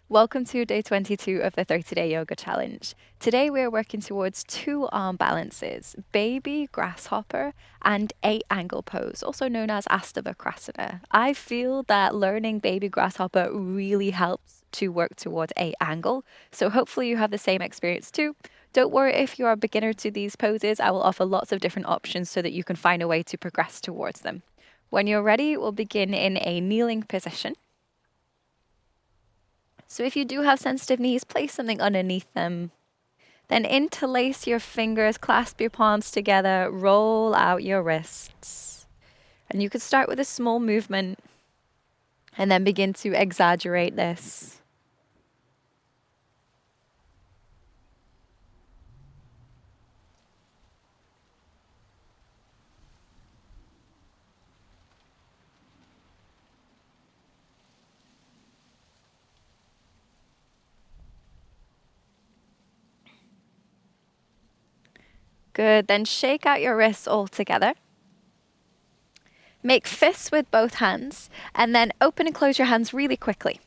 Welcome to day 22 of the 30-day yoga challenge. Today we are working towards two arm balances, baby grasshopper and 8-angle pose, also known as Astavakrasana. I feel that learning baby grasshopper really helps to work towards 8-angle, so hopefully you have the same experience too. Don't worry if you are a beginner to these poses, I will offer lots of different options so that you can find a way to progress towards them. When you're ready, we'll begin in a kneeling position. So if you do have sensitive knees, place something underneath them. Then interlace your fingers, clasp your palms together, roll out your wrists. And you could start with a small movement and then begin to exaggerate this. Good, then shake out your wrists all together. Make fists with both hands and then open and close your hands really quickly.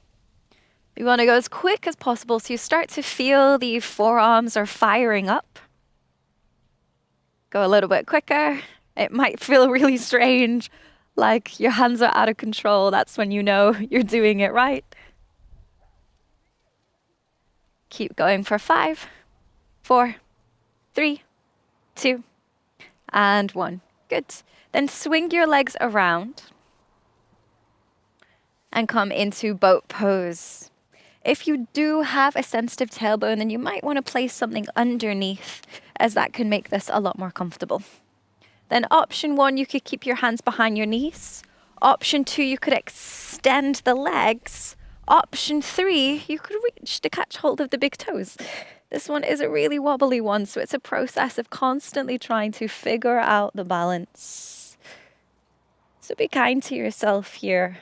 You want to go as quick as possible so you start to feel the forearms are firing up. Go a little bit quicker. It might feel really strange, like your hands are out of control. That's when you know you're doing it right. Keep going for 5, 4, 3, 2, and 1. Good. Then swing your legs around and come into boat pose. If you do have a sensitive tailbone, then you might want to place something underneath, as that can make this a lot more comfortable. Then option 1, you could keep your hands behind your knees. Option 2, you could extend the legs. Option 3, you could reach to catch hold of the big toes. This one is a really wobbly one, so it's a process of constantly trying to figure out the balance. So be kind to yourself here.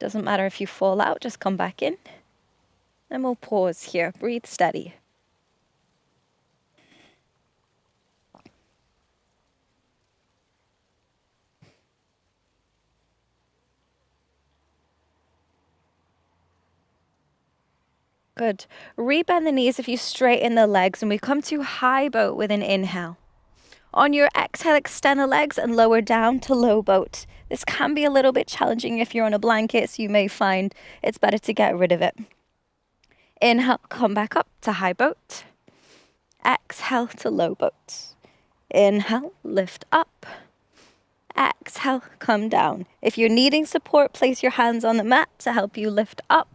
Doesn't matter if you fall out, just come back in. And we'll pause here. Breathe steady. Good. Rebend the knees if you straighten the legs, and we come to high boat with an inhale. On your exhale, extend the legs and lower down to low boat. This can be a little bit challenging if you're on a blanket, so you may find it's better to get rid of it. Inhale, come back up to high boat. Exhale to low boat. Inhale, lift up. Exhale, come down. If you're needing support, place your hands on the mat to help you lift up.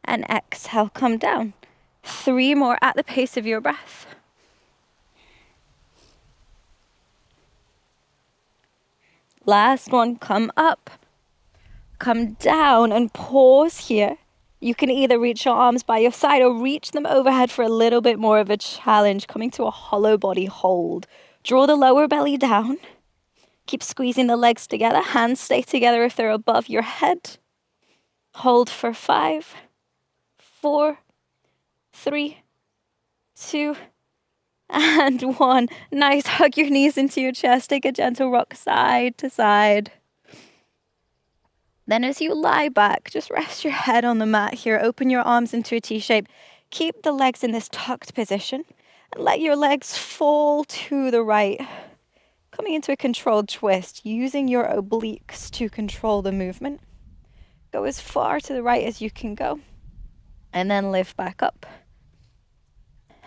And exhale, come down. 3 more at the pace of your breath. Last one, come up, come down, and pause here. You can either reach your arms by your side or reach them overhead for a little bit more of a challenge, coming to a hollow body hold. Draw the lower belly down. Keep squeezing the legs together. Hands stay together if they're above your head. Hold for 5, 4, 3, 2, and 1. Nice. Hug your knees into your chest. Take a gentle rock side to side. Then as you lie back, just rest your head on the mat here. Open your arms into a T shape. Keep the legs in this tucked position. And let your legs fall to the right. Coming into a controlled twist, using your obliques to control the movement. Go as far to the right as you can go. And then lift back up.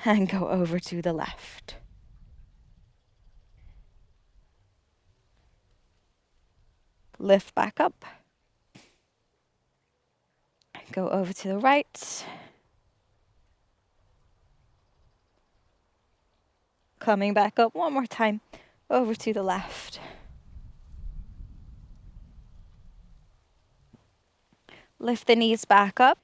And go over to the left. Lift back up. Go over to the right. Coming back up one more time. Over to the left. Lift the knees back up.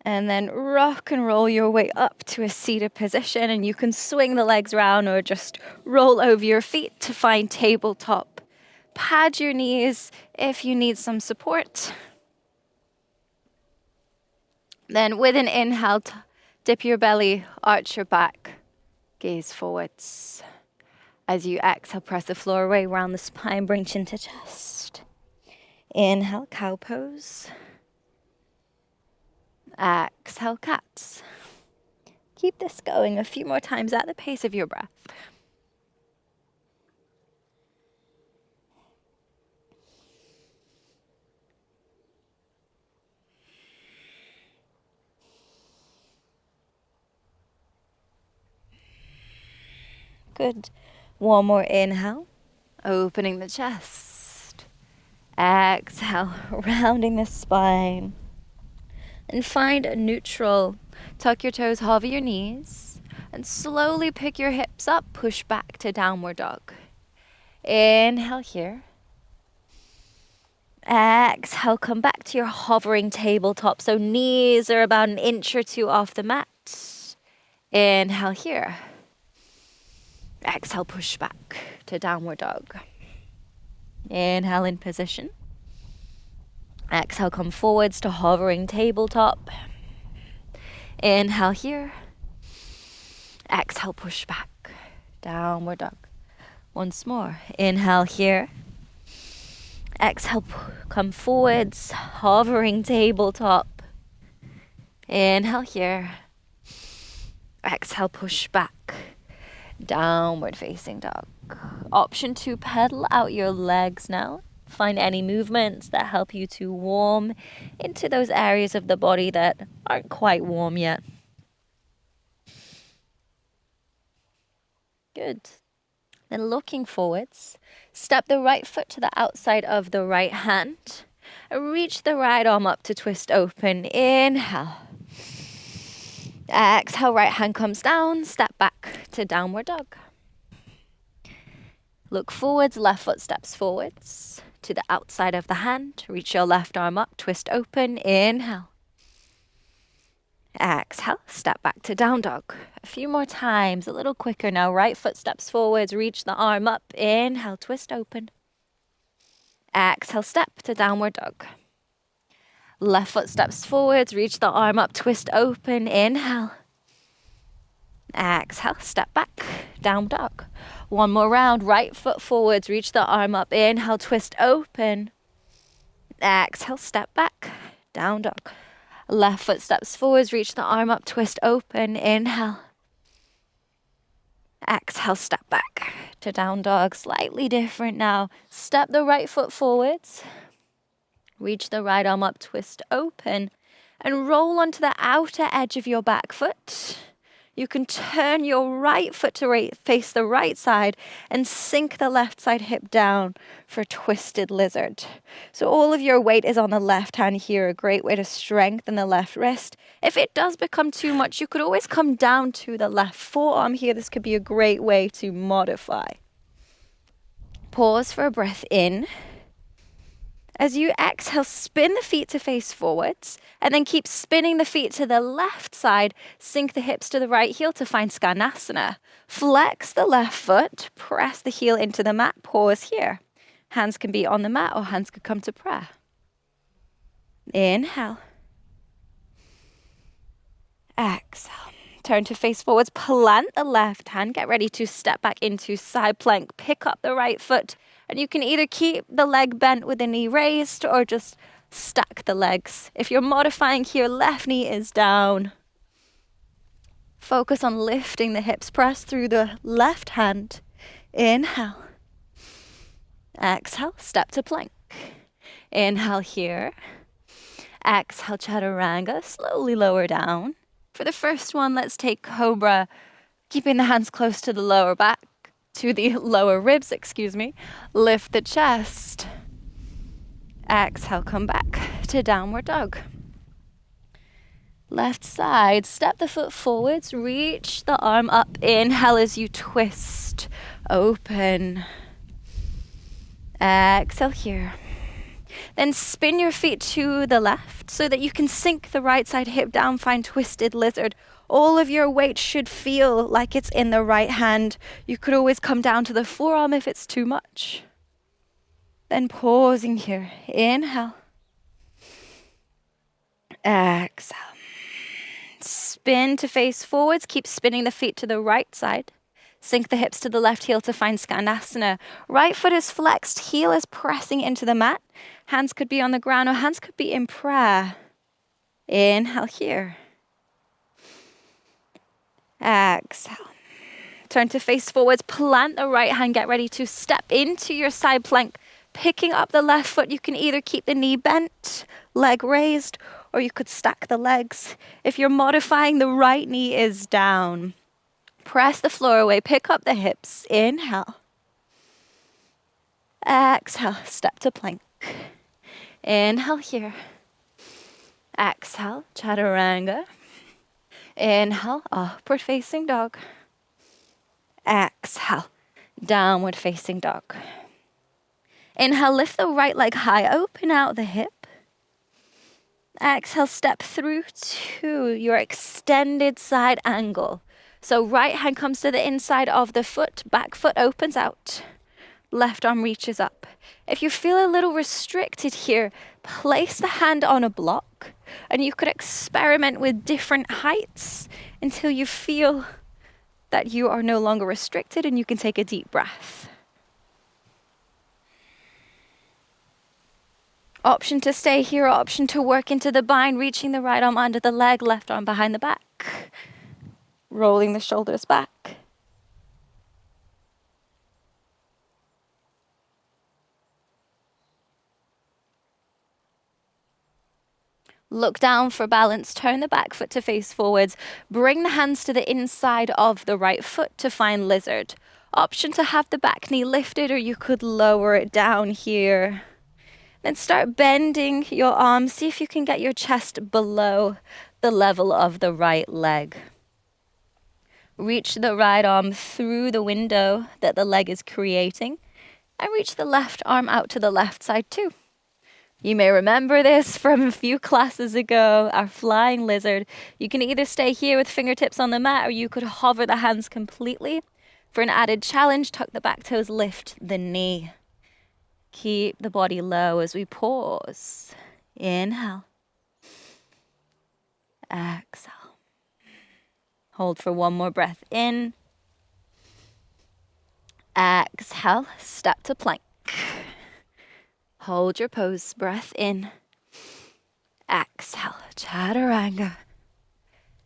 And then rock and roll your way up to a seated position. And you can swing the legs around or just roll over your feet to find tabletop. Pad your knees if you need some support. Then with an inhale, dip your belly, arch your back, gaze forwards. As you exhale, press the floor away, round the spine, bring chin to chest. Inhale, cow pose. Exhale, cats. Keep this going a few more times at the pace of your breath. Good. One more inhale, opening the chest. Exhale, rounding the spine. And find a neutral. Tuck your toes, hover your knees, and slowly pick your hips up, push back to downward dog. Inhale here. Exhale, come back to your hovering tabletop. So knees are about an inch or two off the mat. Inhale here. Exhale, push back to downward dog. Inhale in position. Exhale, come forwards to hovering tabletop. Inhale here. Exhale, push back. Downward dog. Once more. Inhale here. Exhale, come forwards, hovering tabletop. Inhale here. Exhale, push back. Downward facing dog. Option 2, pedal out your legs now. Find any movements that help you to warm into those areas of the body that aren't quite warm yet. Good. Then looking forwards, step the right foot to the outside of the right hand. Reach the right arm up to twist open. Inhale. Exhale, right hand comes down. Step back to downward dog. Look forwards, left foot steps forwards to the outside of the hand. Reach your left arm up, twist open. Inhale. Exhale, step back to down dog. A few more times, a little quicker now. Right foot steps forwards, reach the arm up. Inhale, twist open. Exhale, step to downward dog. Left foot steps forwards, reach the arm up, twist open. Inhale. Exhale, step back, down dog. One more round, right foot forwards, reach the arm up. Inhale, twist open. Exhale, step back, down dog. Left foot steps forwards, reach the arm up, twist open. Inhale. Exhale, step back to down dog. Slightly different now. Step the right foot forwards. Reach the right arm up, twist open. And roll onto the outer edge of your back foot. You can turn your right foot to face the right side and sink the left side hip down for twisted lizard. So all of your weight is on the left hand here, a great way to strengthen the left wrist. If it does become too much, you could always come down to the left forearm here. This could be a great way to modify. Pause for a breath in. As you exhale, spin the feet to face forwards, and then keep spinning the feet to the left side. Sink the hips to the right heel to find Skanasana. Flex the left foot, press the heel into the mat, pause here. Hands can be on the mat or hands could come to prayer. Inhale. Exhale. Turn to face forwards, plant the left hand, get ready to step back into side plank. Pick up the right foot, and you can either keep the leg bent with the knee raised or just stack the legs. If you're modifying here, left knee is down. Focus on lifting the hips, press through the left hand. Inhale. Exhale, step to plank. Inhale here. Exhale, chaturanga, slowly lower down. For the first one, let's take cobra, keeping the hands close to the lower back, to the lower ribs, Lift the chest. Exhale, come back to downward dog. Left side, step the foot forwards, reach the arm up. Inhale as you twist, open. Exhale here. Then spin your feet to the left so that you can sink the right side hip down, find twisted lizard. All of your weight should feel like it's in the right hand. You could always come down to the forearm if it's too much. Then pausing here. Inhale. Exhale. Spin to face forwards. Keep spinning the feet to the right side. Sink the hips to the left heel to find Skanasana. Right foot is flexed, heel is pressing into the mat. Hands could be on the ground or hands could be in prayer. Inhale here. Exhale. Turn to face forwards, plant the right hand, get ready to step into your side plank. Picking up the left foot, you can either keep the knee bent, leg raised, or you could stack the legs. If you're modifying, the right knee is down. Press the floor away, pick up the hips. Inhale. Exhale, step to plank. Inhale here. Exhale, chaturanga. Inhale, upward facing dog. Exhale, downward facing dog. Inhale, lift the right leg high, open out the hip. Exhale, step through to your extended side angle. So right hand comes to the inside of the foot, back foot opens out. Left arm reaches up. If you feel a little restricted here, place the hand on a block and you could experiment with different heights until you feel that you are no longer restricted and you can take a deep breath. Option to stay here, option to work into the bind, reaching the right arm under the leg, left arm behind the back. Rolling the shoulders back. Look down for balance, turn the back foot to face forwards, bring the hands to the inside of the right foot to find lizard. Option to have the back knee lifted, or you could lower it down here. Then start bending your arms, see if you can get your chest below the level of the right leg. Reach the right arm through the window that the leg is creating, and reach the left arm out to the left side too. You may remember this from a few classes ago, our flying lizard. You can either stay here with fingertips on the mat, or you could hover the hands completely. For an added challenge, tuck the back toes, lift the knee. Keep the body low as we pause. Inhale. Exhale. Hold for one more breath in. Exhale, step to plank. Hold your pose, breath in. Exhale, chaturanga.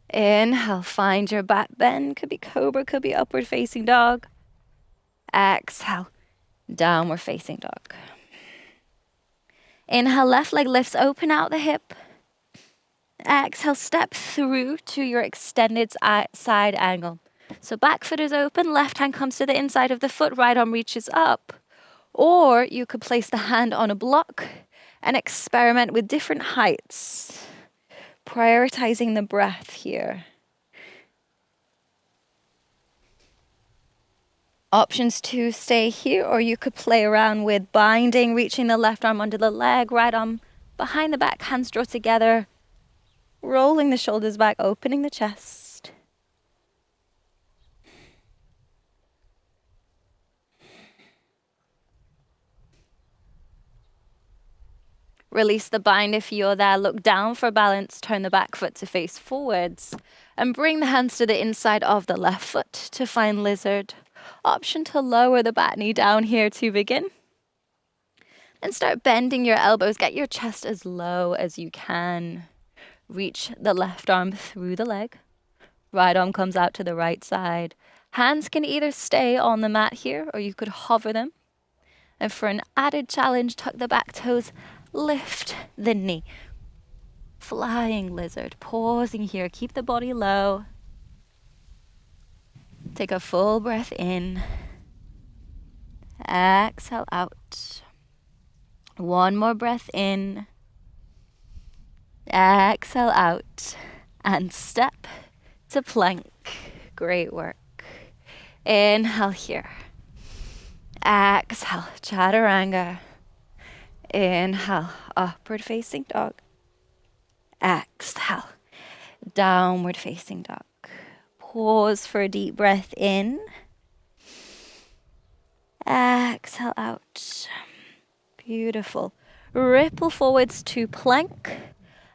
Inhale, find your back bend. Could be cobra, could be upward facing dog. Exhale, downward facing dog. Inhale, left leg lifts, open out the hip. Exhale, step through to your extended side angle. So back foot is open, left hand comes to the inside of the foot, right arm reaches up. Or you could place the hand on a block and experiment with different heights, prioritizing the breath here. Options to stay here, or you could play around with binding, reaching the left arm under the leg, right arm behind the back, hands draw together, rolling the shoulders back, opening the chest. Release the bind if you're there. Look down for balance. Turn the back foot to face forwards. And bring the hands to the inside of the left foot to find lizard. Option to lower the back knee down here to begin. And start bending your elbows. Get your chest as low as you can. Reach the left arm through the leg. Right arm comes out to the right side. Hands can either stay on the mat here, or you could hover them. And for an added challenge, tuck the back toes. Lift the knee. Flying lizard. Pausing here. Keep the body low. Take a full breath in. Exhale out. One more breath in. Exhale out. And step to plank. Great work. Inhale here. Exhale, chaturanga. Inhale, upward facing dog. Exhale, downward facing dog. Pause for a deep breath in. Exhale out. Beautiful. Ripple forwards to plank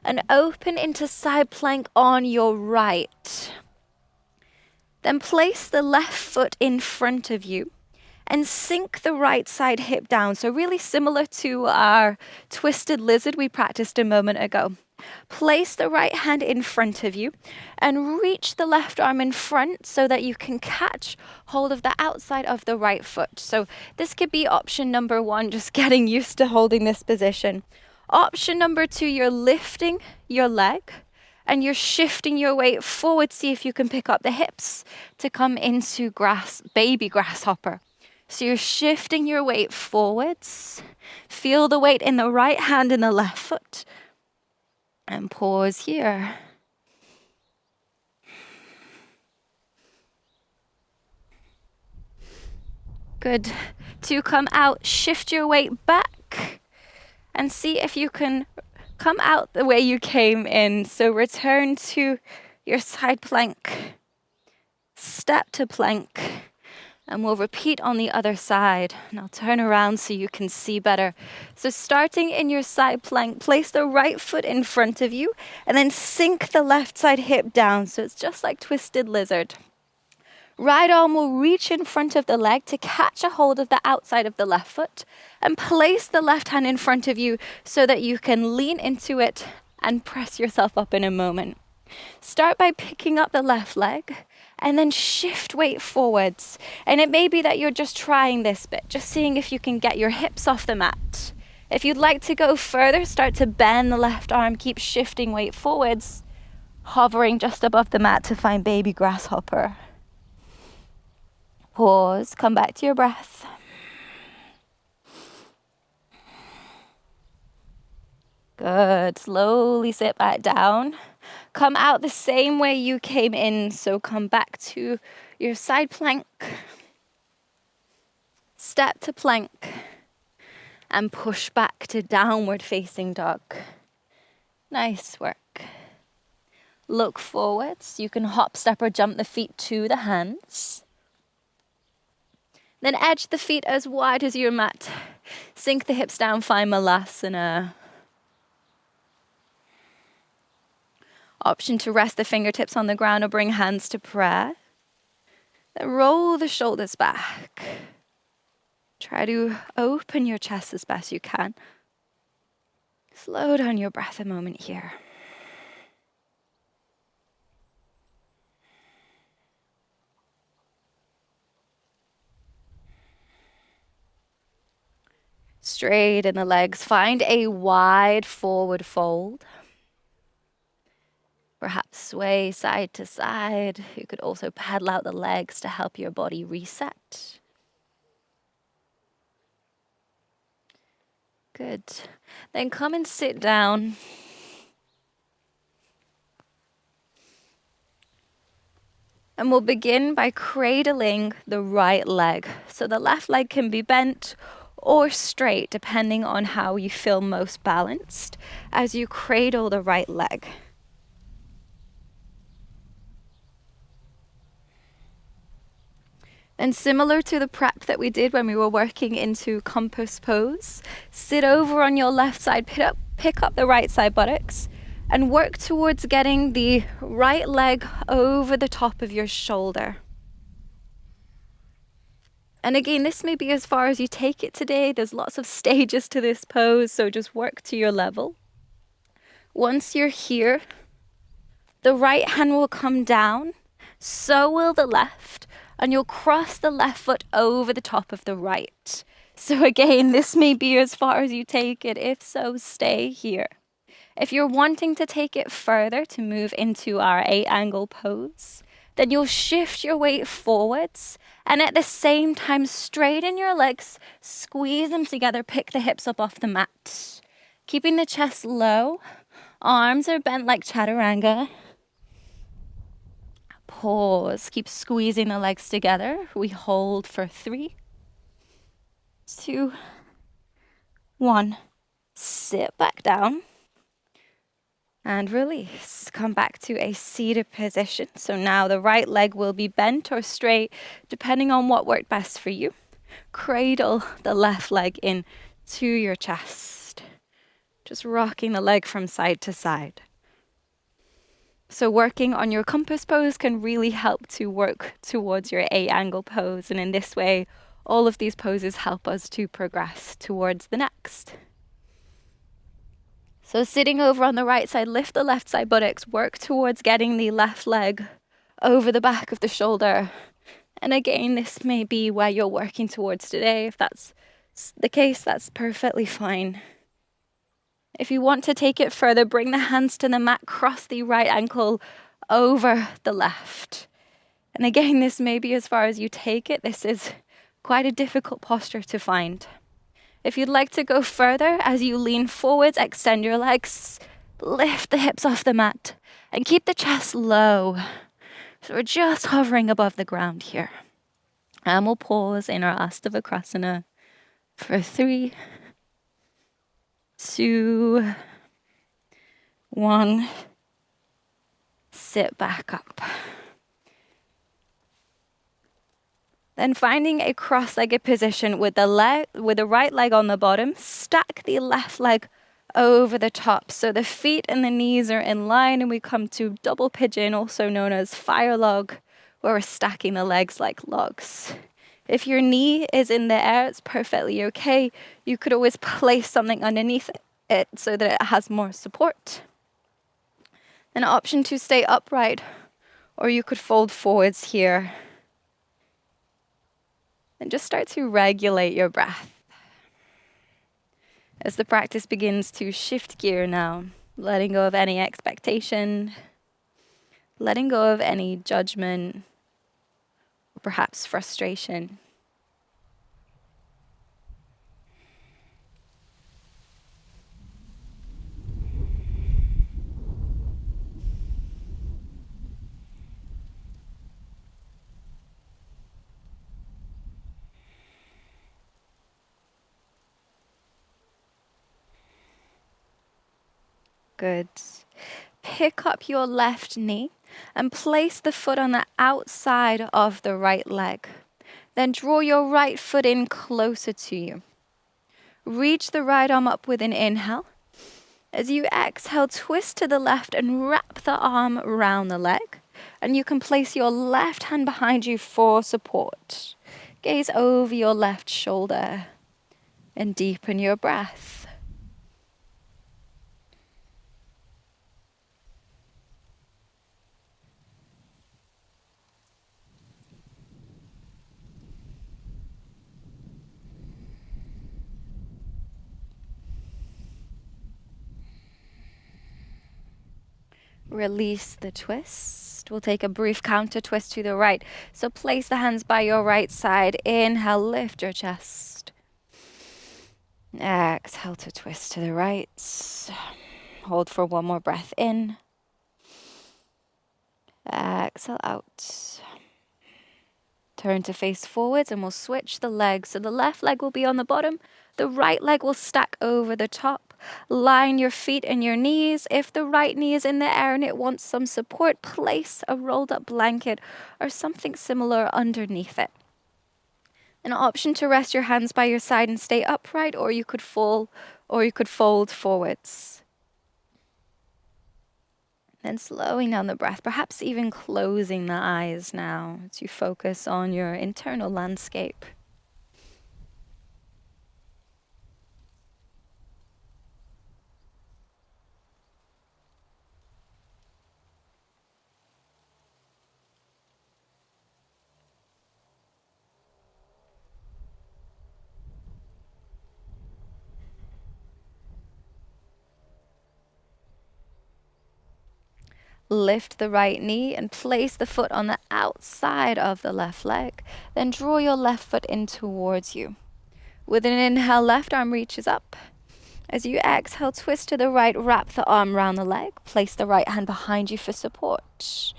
and open into side plank on your right. Then place the left foot in front of you and sink the right side hip down. So really similar to our twisted lizard we practiced a moment ago. Place the right hand in front of you and reach the left arm in front so that you can catch hold of the outside of the right foot. So this could be option number 1, just getting used to holding this position. Option number 2, you're lifting your leg and you're shifting your weight forward. See if you can pick up the hips to come into baby grasshopper. So you're shifting your weight forwards. Feel the weight in the right hand and the left foot. And pause here. Good. To come out, shift your weight back and see if you can come out the way you came in. So return to your side plank, step to plank, and we'll repeat on the other side. Now turn around so you can see better. So starting in your side plank, place the right foot in front of you and then sink the left side hip down. So it's just like twisted lizard. Right arm will reach in front of the leg to catch a hold of the outside of the left foot and place the left hand in front of you so that you can lean into it and press yourself up in a moment. Start by picking up the left leg and then shift weight forwards. And it may be that you're just trying this bit, just seeing if you can get your hips off the mat. If you'd like to go further, start to bend the left arm, keep shifting weight forwards, hovering just above the mat to find baby grasshopper. Pause, come back to your breath. Good, slowly sit back down. Come out the same way you came in, so come back to your side plank. Step to plank and push back to downward facing dog. Nice work. Look forwards. You can hop, step, or jump the feet to the hands. Then edge the feet as wide as your mat. Sink the hips down, find Malasana. Option to rest the fingertips on the ground or bring hands to prayer. Then roll the shoulders back. Try to open your chest as best you can. Slow down your breath a moment here. Straighten the legs. Find a wide forward fold. Perhaps sway side to side. You could also paddle out the legs to help your body reset. Good. Then come and sit down. And we'll begin by cradling the right leg. So the left leg can be bent or straight, depending on how you feel most balanced as you cradle the right leg. And similar to the prep that we did when we were working into compass pose, sit over on your left side, pick up the right side buttocks, and work towards getting the right leg over the top of your shoulder. And again, this may be as far as you take it today. There's lots of stages to this pose, so just work to your level. Once you're here, the right hand will come down, so will the left, and you'll cross the left foot over the top of the right. So again, this may be as far as you take it. If so, stay here. If you're wanting to take it further to move into our 8-angle pose, then you'll shift your weight forwards and at the same time straighten your legs, squeeze them together, pick the hips up off the mat. Keeping the chest low, arms are bent like chaturanga. Pause, keep squeezing the legs together. We hold for 3, 2, 1. Sit back down. And release. Come back to a seated position. So now the right leg will be bent or straight, depending on what worked best for you. Cradle the left leg in to your chest. Just rocking the leg from side to side. So working on your compass pose can really help to work towards your 8-angle pose. And in this way, all of these poses help us to progress towards the next. So sitting over on the right side, lift the left side buttocks, work towards getting the left leg over the back of the shoulder. And again, this may be where you're working towards today. If that's the case, that's perfectly fine. If you want to take it further, bring the hands to the mat, cross the right ankle over the left. And again, this may be as far as you take it. This is quite a difficult posture to find. If you'd like to go further, as you lean forwards, extend your legs, lift the hips off the mat, and keep the chest low. So we're just hovering above the ground here. And we'll pause in our Astavakrasana for 3, 2, 1. Sit back up. Then finding a cross-legged position with the right leg on the bottom, stack the left leg over the top. So the feet and the knees are in line, and we come to double pigeon, also known as fire log, where we're stacking the legs like logs. If your knee is in the air, it's perfectly okay. You could always place something underneath it so that it has more support. An option to stay upright, or you could fold forwards here. And just start to regulate your breath. As the practice begins to shift gear now, letting go of any expectation, letting go of any judgment, or perhaps frustration. Good. Pick up your left knee and place the foot on the outside of the right leg. Then draw your right foot in closer to you. Reach the right arm up with an inhale. As you exhale, twist to the left and wrap the arm around the leg. And you can place your left hand behind you for support. Gaze over your left shoulder and deepen your breath. Release the twist. We'll take a brief counter twist to the right. So place the hands by your right side. Inhale, lift your chest. Exhale to twist to the right. Hold for one more breath in. Exhale out. Turn to face forwards and we'll switch the legs. So the left leg will be on the bottom. The right leg will stack over the top. Line your feet and your knees. If the right knee is in the air and it wants some support, place a rolled up blanket or something similar underneath it. An option to rest your hands by your side and stay upright, or you could fold forwards. Then slowing down the breath, perhaps even closing the eyes now as you focus on your internal landscape. Lift the right knee and place the foot on the outside of the left leg. Then draw your left foot in towards you. With an inhale, left arm reaches up. As you exhale, twist to the right, wrap the arm around the leg. Place the right hand behind you for support.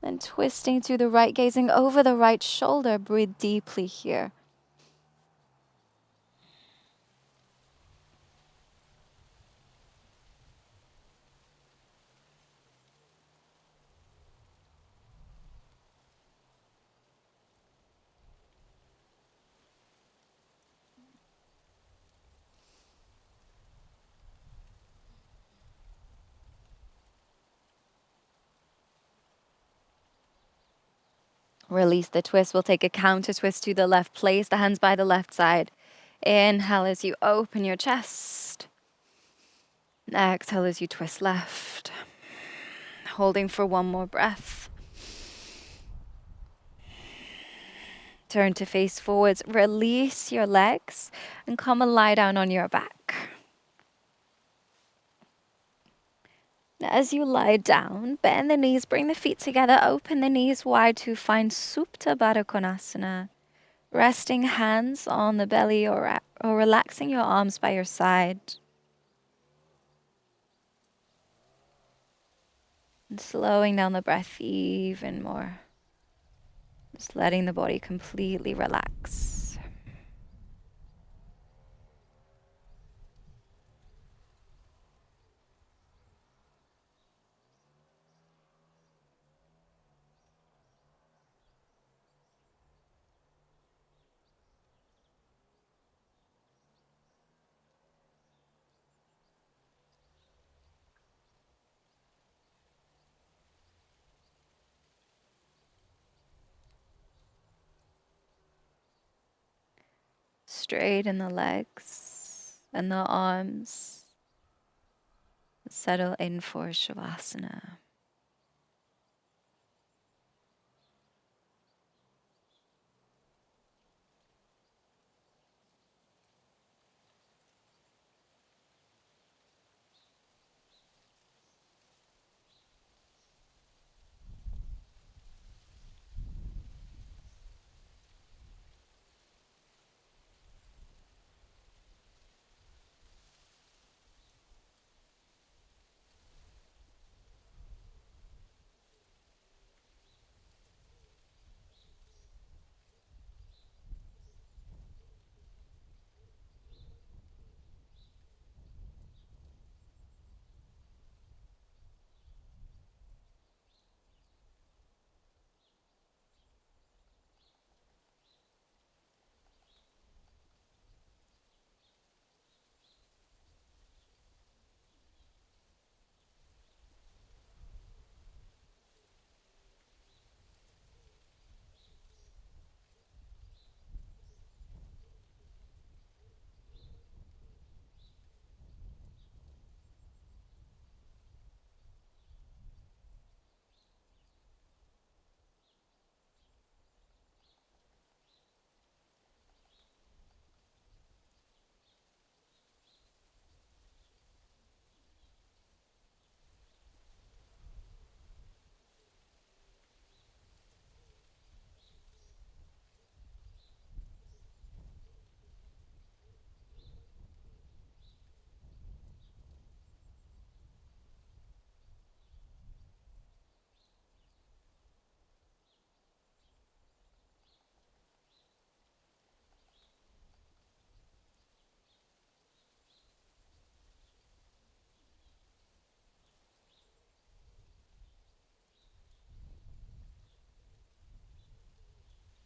Then twisting to the right, gazing over the right shoulder. Breathe deeply here. Release the twist. We'll take a counter twist to the left. Place the hands by the left side. Inhale as you open your chest. Exhale as you twist left. Holding for one more breath. Turn to face forwards. Release your legs and come and lie down on your back. Now, as you lie down, bend the knees, bring the feet together, open the knees wide to find Supta Baddha Konasana. Resting hands on the belly or relaxing your arms by your side. And slowing down the breath even more. Just letting the body completely relax. Straighten the legs and the arms. Settle in for Shavasana.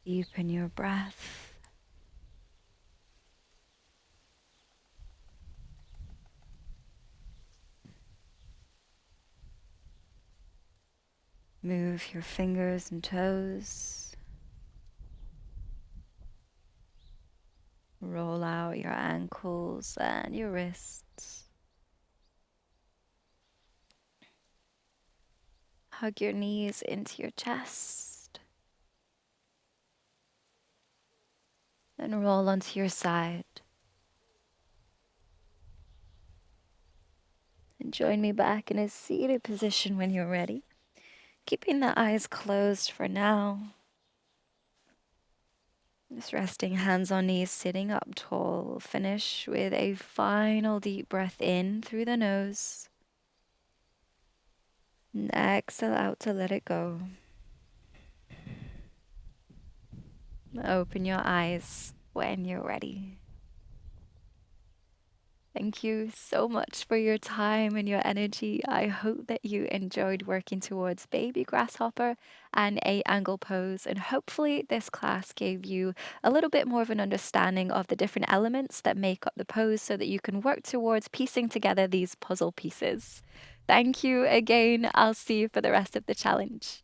Deepen your breath. Move your fingers and toes. Roll out your ankles and your wrists. Hug your knees into your chest. And roll onto your side. And join me back in a seated position when you're ready. Keeping the eyes closed for now. Just resting hands on knees, sitting up tall. Finish with a final deep breath in through the nose. And exhale out to let it go. Open your eyes when you're ready. Thank you so much for your time and your energy. I hope that you enjoyed working towards baby grasshopper and 8-angle pose. And hopefully this class gave you a little bit more of an understanding of the different elements that make up the pose so that you can work towards piecing together these puzzle pieces. Thank you again. I'll see you for the rest of the challenge.